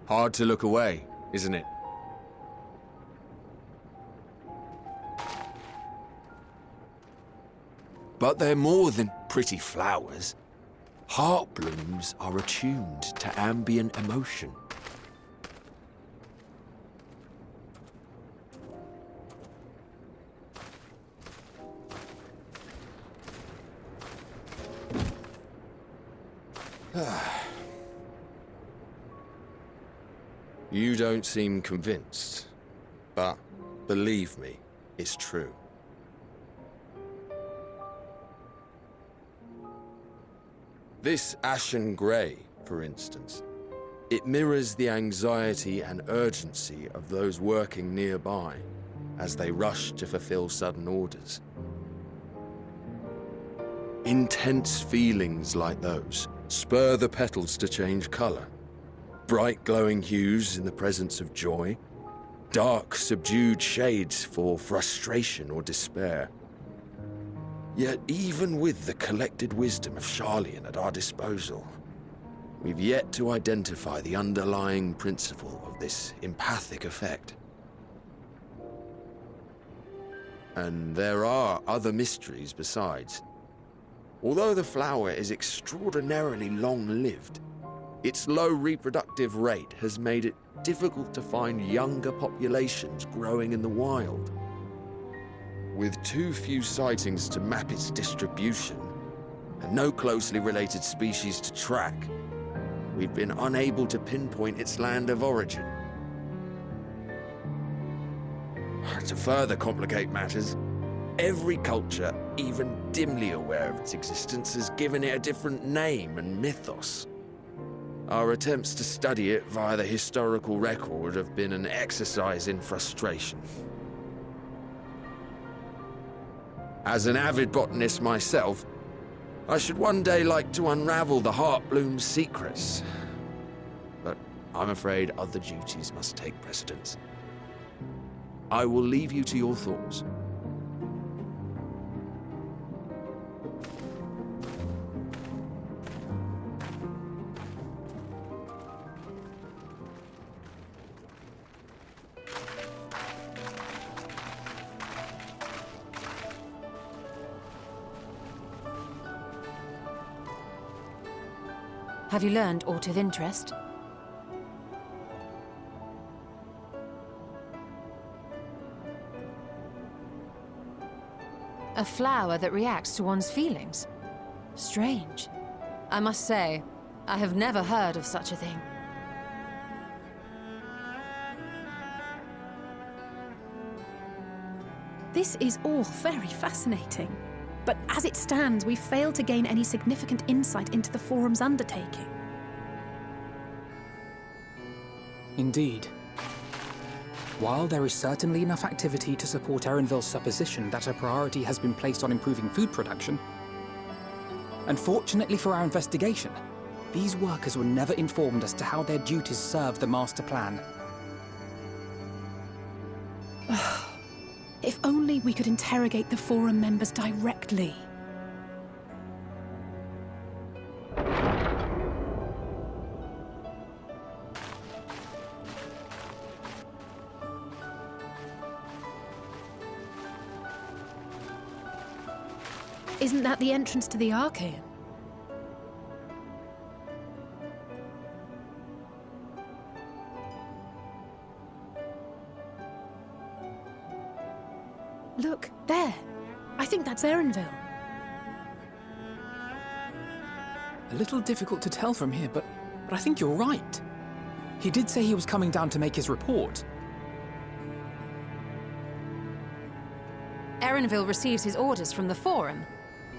Hard to look away, isn't it? But they're more than pretty flowers. Heartblooms are attuned to ambient emotion. You don't seem convinced, but believe me, it's true. This ashen grey, for instance, it mirrors the anxiety and urgency of those working nearby as they rush to fulfill sudden orders. Intense feelings like those spur the petals to change colour. Bright glowing hues in the presence of joy, dark subdued shades for frustration or despair. Yet even with the collected wisdom of Charlian at our disposal, we've yet to identify the underlying principle of this empathic effect. And there are other mysteries besides. Although the flower is extraordinarily long-lived, its low reproductive rate has made it difficult to find younger populations growing in the wild. With too few sightings to map its distribution, and no closely related species to track, we've been unable to pinpoint its land of origin. To further complicate matters, every culture, even dimly aware of its existence, has given it a different name and mythos. Our attempts to study it via the historical record have been an exercise in frustration. As an avid botanist myself, I should one day like to unravel the Heartblooms' secrets. But I'm afraid other duties must take precedence. I will leave you to your thoughts. Have you learned aught of interest? A flower that reacts to one's feelings? Strange. I must say, I have never heard of such a thing. This is all very fascinating. But as it stands, we fail to gain any significant insight into the Forum's undertaking. Indeed. While there is certainly enough activity to support Erenville's supposition that a priority has been placed on improving food production, unfortunately for our investigation, these workers were never informed as to how their duties serve the master plan. If only we could interrogate the Forum members directly. Isn't that the entrance to the Archaean? Look, there. I think that's Erenville. A little difficult to tell from here, but I think you're right. He did say he was coming down to make his report. Erenville receives his orders from the Forum.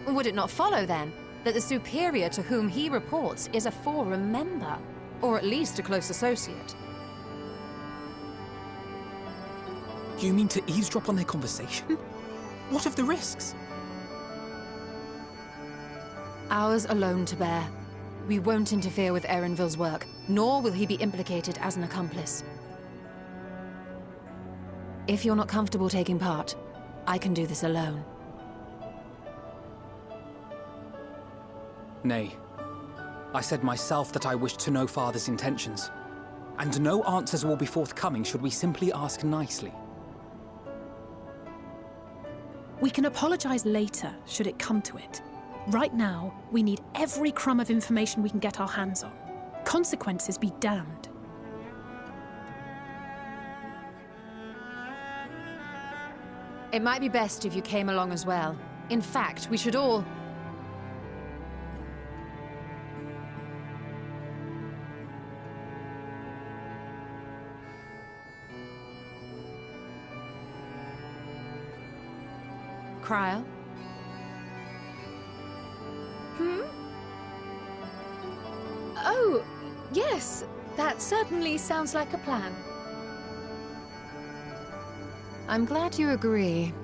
Would it not follow, then, that the superior to whom he reports is a Forum member, or at least a close associate? You mean to eavesdrop on their conversation? What of the risks? Ours alone to bear. We won't interfere with Erenville's work, nor will he be implicated as an accomplice. If you're not comfortable taking part, I can do this alone. Nay. I said myself that I wished to know Father's intentions. And no answers will be forthcoming should we simply ask nicely. We can apologize later, should it come to it. Right now, we need every crumb of information we can get our hands on. Consequences be damned. It might be best if you came along as well. In fact, we should all... Cryle? Oh, yes. That certainly sounds like a plan. I'm glad you agree.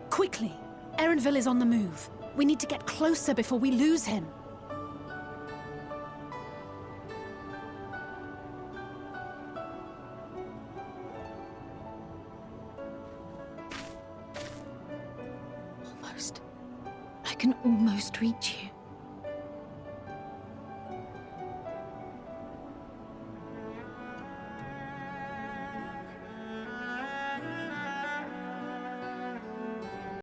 Quickly! Erenville is on the move. We need to get closer before we lose him. Almost. I can almost reach you.